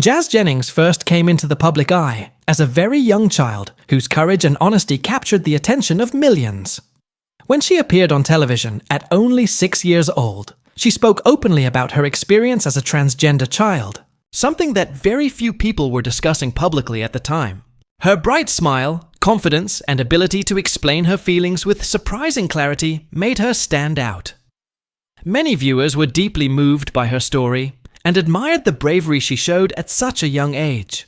Jazz Jennings first came into the public eye as a very young child whose courage and honesty captured the attention of millions. When she appeared on television at only 6 years old, she spoke openly about her experience as a transgender child, something that very few people were discussing publicly at the time. Her bright smile, confidence, and ability to explain her feelings with surprising clarity made her stand out. Many viewers were deeply moved by her story and admired the bravery she showed at such a young age.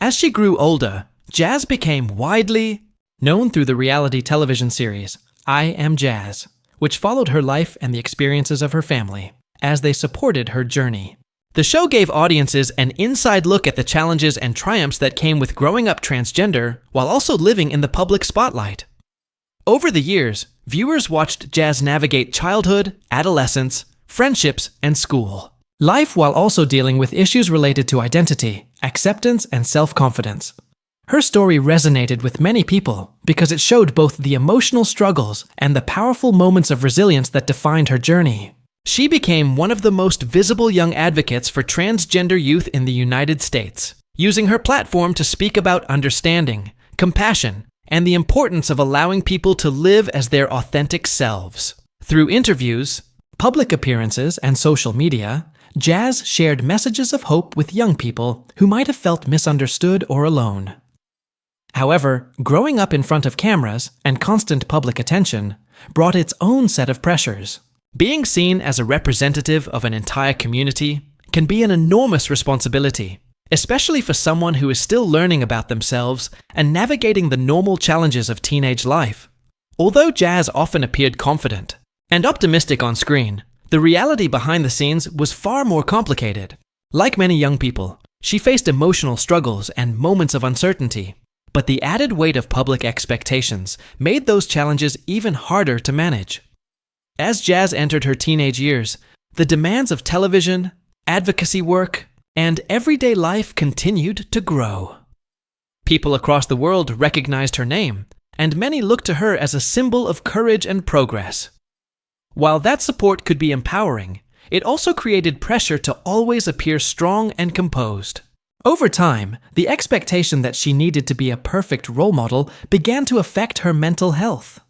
As she grew older, Jazz became widely known through the reality television series I Am Jazz, which followed her life and the experiences of her family as they supported her journey. The show gave audiences an inside look at the challenges and triumphs that came with growing up transgender while also living in the public spotlight. Over the years, viewers watched Jazz navigate childhood, adolescence, friendships, and school life while also dealing with issues related to identity, acceptance, and self-confidence. Her story resonated with many people because it showed both the emotional struggles and the powerful moments of resilience that defined her journey. She became one of the most visible young advocates for transgender youth in the United States, using her platform to speak about understanding, compassion, and the importance of allowing people to live as their authentic selves. Through interviews, public appearances, and social media, Jazz shared messages of hope with young people who might have felt misunderstood or alone. However, growing up in front of cameras and constant public attention brought its own set of pressures. Being seen as a representative of an entire community can be an enormous responsibility, especially for someone who is still learning about themselves and navigating the normal challenges of teenage life. Although Jazz often appeared confident and optimistic on screen, the reality behind the scenes was far more complicated. Like many young people, she faced emotional struggles and moments of uncertainty. But the added weight of public expectations made those challenges even harder to manage. As Jazz entered her teenage years, the demands of television, advocacy work, and everyday life continued to grow. People across the world recognized her name, and many looked to her as a symbol of courage and progress. While that support could be empowering, it also created pressure to always appear strong and composed. Over time, the expectation that she needed to be a perfect role model began to affect her mental health.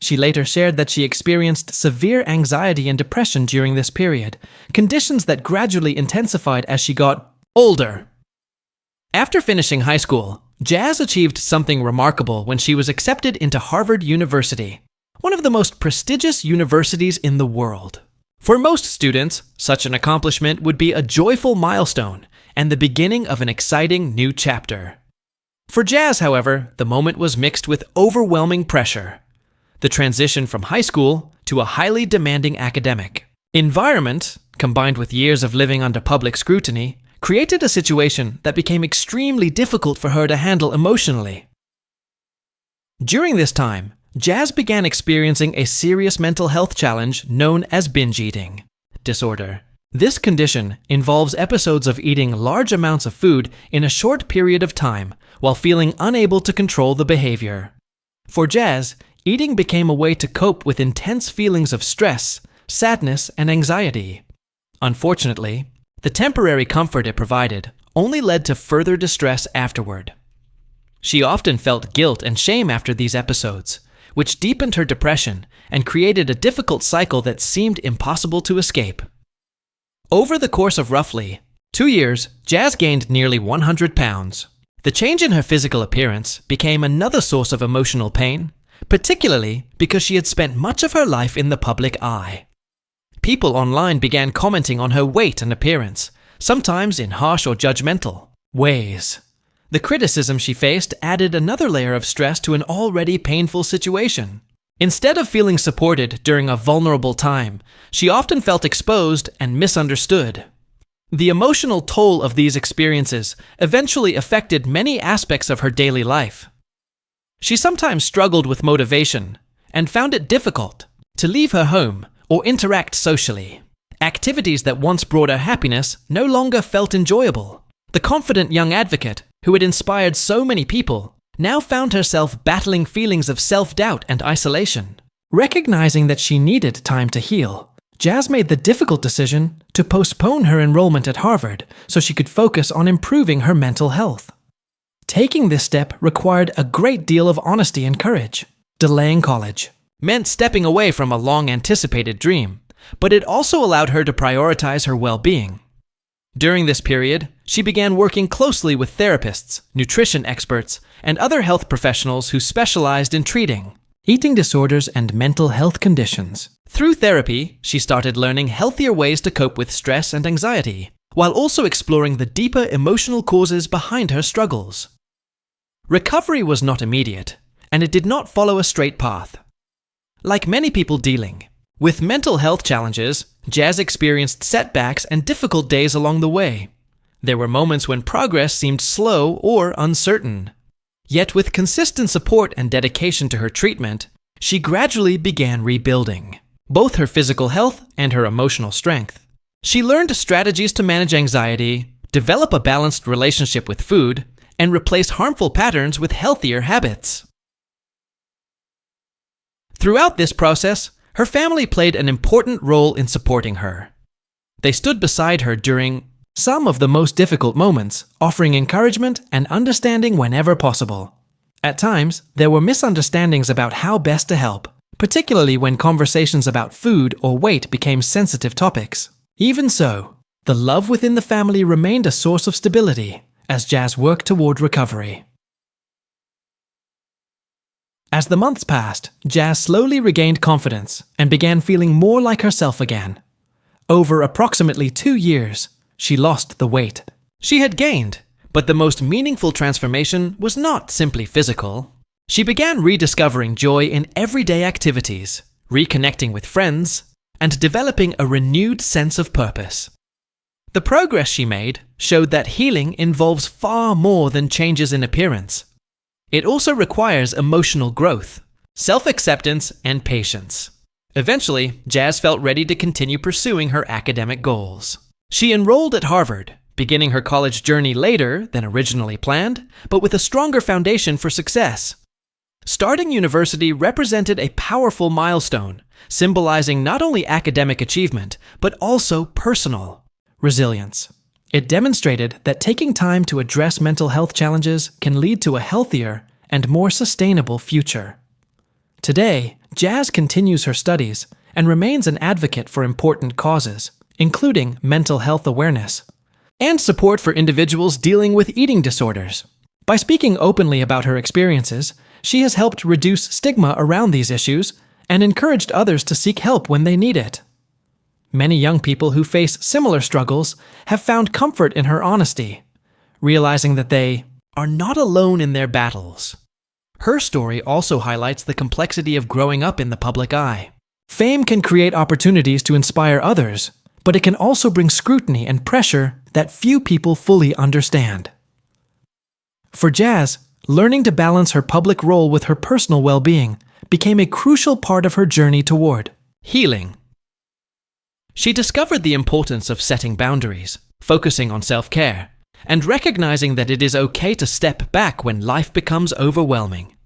She later shared that she experienced severe anxiety and depression during this period, conditions that gradually intensified as she got older. After finishing high school, Jazz achieved something remarkable when she was accepted into Harvard University, one of the most prestigious universities in the world. For most students, such an accomplishment would be a joyful milestone and the beginning of an exciting new chapter. For Jazz, however, the moment was mixed with overwhelming pressure. The transition from high school to a highly demanding academic environment, combined with years of living under public scrutiny, created a situation that became extremely difficult for her to handle emotionally. During this time, Jazz began experiencing a serious mental health challenge known as binge eating disorder. This condition involves episodes of eating large amounts of food in a short period of time while feeling unable to control the behavior. For Jazz, eating became a way to cope with intense feelings of stress, sadness, and anxiety. Unfortunately, the temporary comfort it provided only led to further distress afterward. She often felt guilt and shame after these episodes, which deepened her depression and created a difficult cycle that seemed impossible to escape. Over the course of roughly 2 years, Jazz gained nearly 100 pounds. The change in her physical appearance became another source of emotional pain, particularly because she had spent much of her life in the public eye. People online began commenting on her weight and appearance, sometimes in harsh or judgmental ways. The criticism she faced added another layer of stress to an already painful situation. Instead of feeling supported during a vulnerable time, she often felt exposed and misunderstood. The emotional toll of these experiences eventually affected many aspects of her daily life. She sometimes struggled with motivation and found it difficult to leave her home or interact socially. Activities that once brought her happiness no longer felt enjoyable. The confident young advocate who had inspired so many people now found herself battling feelings of self-doubt and isolation. Recognizing that she needed time to heal, Jazz made the difficult decision to postpone her enrollment at Harvard so she could focus on improving her mental health. Taking this step required a great deal of honesty and courage. Delaying college meant stepping away from a long-anticipated dream, but it also allowed her to prioritize her well-being. During this period, she began working closely with therapists, nutrition experts, and other health professionals who specialized in treating eating disorders and mental health conditions. Through therapy, she started learning healthier ways to cope with stress and anxiety, while also exploring the deeper emotional causes behind her struggles. Recovery was not immediate, and it did not follow a straight path. Like many people dealing with mental health challenges, Jazz experienced setbacks and difficult days along the way. There were moments when progress seemed slow or uncertain. Yet with consistent support and dedication to her treatment, she gradually began rebuilding both her physical health and her emotional strength. She learned strategies to manage anxiety, develop a balanced relationship with food, and replace harmful patterns with healthier habits. Throughout this process, her family played an important role in supporting her. They stood beside her during some of the most difficult moments, offering encouragement and understanding whenever possible. At times, there were misunderstandings about how best to help, particularly when conversations about food or weight became sensitive topics. Even so, the love within the family remained a source of stability as Jazz worked toward recovery. As the months passed, Jazz slowly regained confidence and began feeling more like herself again. Over approximately 2 years, she lost the weight she had gained, but the most meaningful transformation was not simply physical. She began rediscovering joy in everyday activities, reconnecting with friends, and developing a renewed sense of purpose. The progress she made showed that healing involves far more than changes in appearance. It also requires emotional growth, self-acceptance, and patience. Eventually, Jazz felt ready to continue pursuing her academic goals. She enrolled at Harvard, beginning her college journey later than originally planned, but with a stronger foundation for success. Starting university represented a powerful milestone, symbolizing not only academic achievement, but also personal resilience. It demonstrated that taking time to address mental health challenges can lead to a healthier and more sustainable future. Today, Jazz continues her studies and remains an advocate for important causes, including mental health awareness and support for individuals dealing with eating disorders. By speaking openly about her experiences, she has helped reduce stigma around these issues and encouraged others to seek help when they need it. Many young people who face similar struggles have found comfort in her honesty, realizing that they are not alone in their battles. Her story also highlights the complexity of growing up in the public eye. Fame can create opportunities to inspire others, but it can also bring scrutiny and pressure that few people fully understand. For Jazz, learning to balance her public role with her personal well-being became a crucial part of her journey toward healing. She discovered the importance of setting boundaries, focusing on self-care, and recognizing that it is okay to step back when life becomes overwhelming.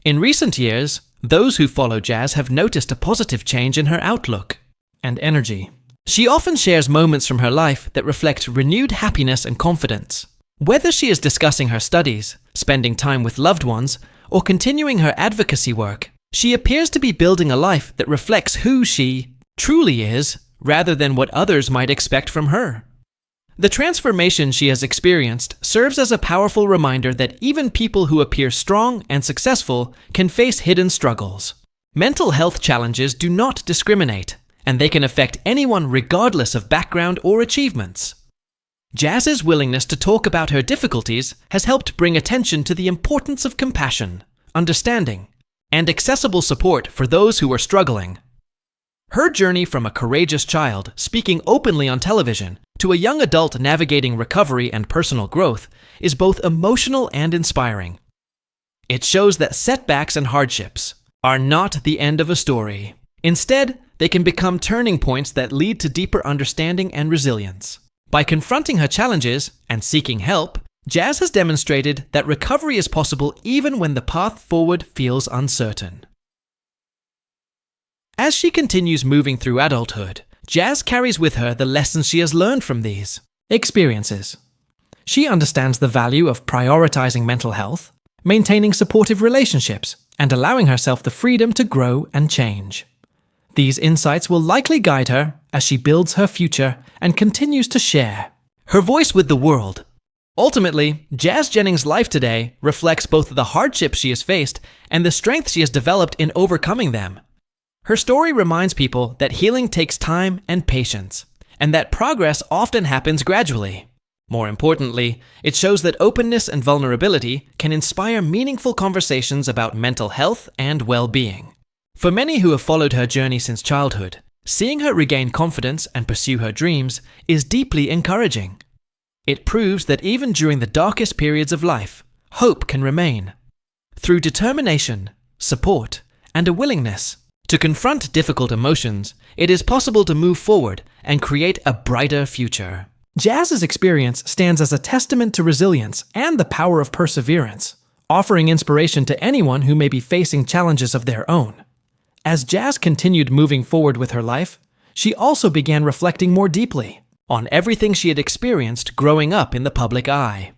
In recent years, those who follow Jazz have noticed a positive change in her outlook and energy. She often shares moments from her life that reflect renewed happiness and confidence. Whether she is discussing her studies, spending time with loved ones, or continuing her advocacy work, she appears to be building a life that reflects who she truly is, rather than what others might expect from her. The transformation she has experienced serves as a powerful reminder that even people who appear strong and successful can face hidden struggles. Mental health challenges do not discriminate, and they can affect anyone regardless of background or achievements. Jazz's willingness to talk about her difficulties has helped bring attention to the importance of compassion, understanding, and accessible support for those who are struggling. Her journey from a courageous child speaking openly on television to a young adult navigating recovery and personal growth is both emotional and inspiring. It shows that setbacks and hardships are not the end of a story. Instead, they can become turning points that lead to deeper understanding and resilience. By confronting her challenges and seeking help, Jazz has demonstrated that recovery is possible even when the path forward feels uncertain. As she continues moving through adulthood, Jazz carries with her the lessons she has learned from these experiences. She understands the value of prioritizing mental health, maintaining supportive relationships, and allowing herself the freedom to grow and change. These insights will likely guide her as she builds her future and continues to share her voice with the world. Ultimately, Jazz Jennings' life today reflects both the hardships she has faced and the strength she has developed in overcoming them. Her story reminds people that healing takes time and patience, and that progress often happens gradually. More importantly, it shows that openness and vulnerability can inspire meaningful conversations about mental health and well-being. For many who have followed her journey since childhood, seeing her regain confidence and pursue her dreams is deeply encouraging. It proves that even during the darkest periods of life, hope can remain. Through determination, support, and a willingness to confront difficult emotions, it is possible to move forward and create a brighter future. Jazz's experience stands as a testament to resilience and the power of perseverance, offering inspiration to anyone who may be facing challenges of their own. As Jazz continued moving forward with her life, she also began reflecting more deeply on everything she had experienced growing up in the public eye.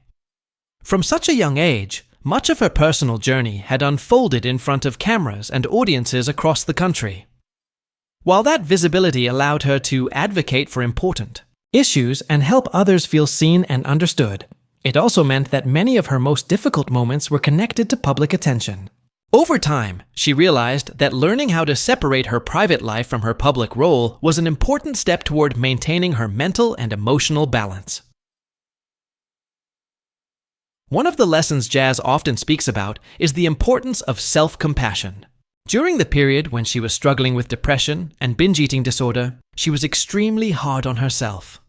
From such a young age, much of her personal journey had unfolded in front of cameras and audiences across the country. While that visibility allowed her to advocate for important issues and help others feel seen and understood, it also meant that many of her most difficult moments were connected to public attention. Over time, she realized that learning how to separate her private life from her public role was an important step toward maintaining her mental and emotional balance. One of the lessons Jazz often speaks about is the importance of self-compassion. During the period when she was struggling with depression and binge eating disorder, she was extremely hard on herself.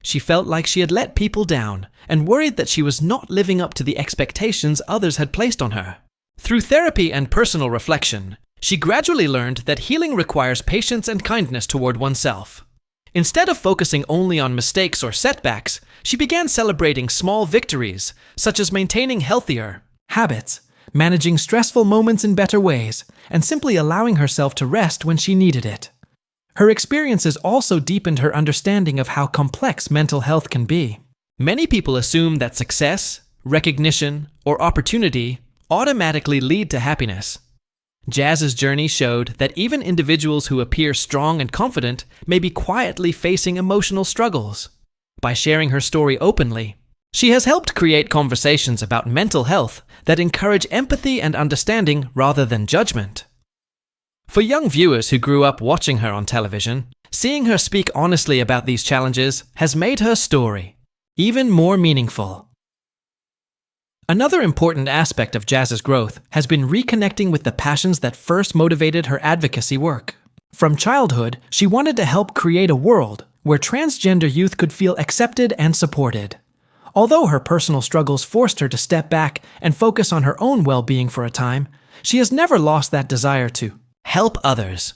She felt like she had let people down and worried that she was not living up to the expectations others had placed on her. Through therapy and personal reflection, she gradually learned that healing requires patience and kindness toward oneself. Instead of focusing only on mistakes or setbacks, she began celebrating small victories, such as maintaining healthier habits, managing stressful moments in better ways, and simply allowing herself to rest when she needed it. Her experiences also deepened her understanding of how complex mental health can be. Many people assume that success, recognition, or opportunity automatically lead to happiness. Jazz's journey showed that even individuals who appear strong and confident may be quietly facing emotional struggles. By sharing her story openly, she has helped create conversations about mental health that encourage empathy and understanding rather than judgment. For young viewers who grew up watching her on television, seeing her speak honestly about these challenges has made her story even more meaningful. Another important aspect of Jazz's growth has been reconnecting with the passions that first motivated her advocacy work. From childhood, she wanted to help create a world where transgender youth could feel accepted and supported. Although her personal struggles forced her to step back and focus on her own well-being for a time, she has never lost that desire to help others.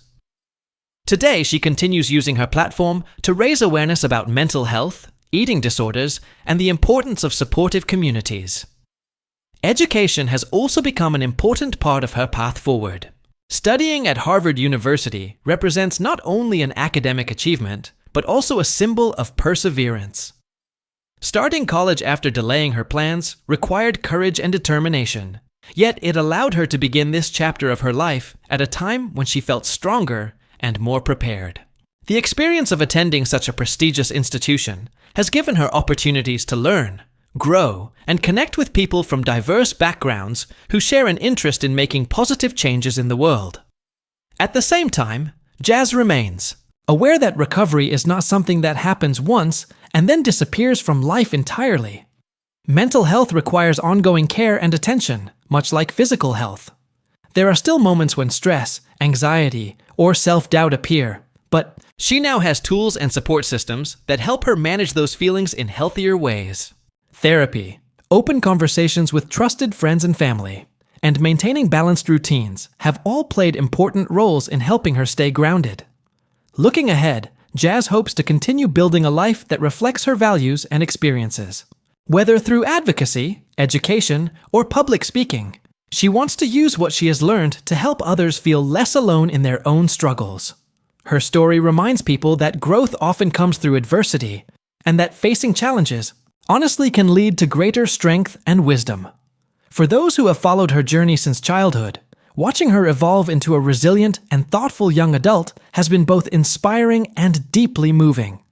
Today, she continues using her platform to raise awareness about mental health, eating disorders, and the importance of supportive communities. Education has also become an important part of her path forward. Studying at Harvard University represents not only an academic achievement, but also a symbol of perseverance. Starting college after delaying her plans required courage and determination, yet it allowed her to begin this chapter of her life at a time when she felt stronger and more prepared. The experience of attending such a prestigious institution has given her opportunities to learn, grow, and connect with people from diverse backgrounds who share an interest in making positive changes in the world. At the same time, Jazz remains aware that recovery is not something that happens once and then disappears from life entirely. Mental health requires ongoing care and attention, much like physical health. There are still moments when stress, anxiety, or self-doubt appear, but she now has tools and support systems that help her manage those feelings in healthier ways. Therapy, open conversations with trusted friends and family, and maintaining balanced routines have all played important roles in helping her stay grounded. Looking ahead, Jazz hopes to continue building a life that reflects her values and experiences. Whether through advocacy, education, or public speaking, she wants to use what she has learned to help others feel less alone in their own struggles. Her story reminds people that growth often comes through adversity, and that facing challenges honestly can lead to greater strength and wisdom. For those who have followed her journey since childhood, watching her evolve into a resilient and thoughtful young adult has been both inspiring and deeply moving.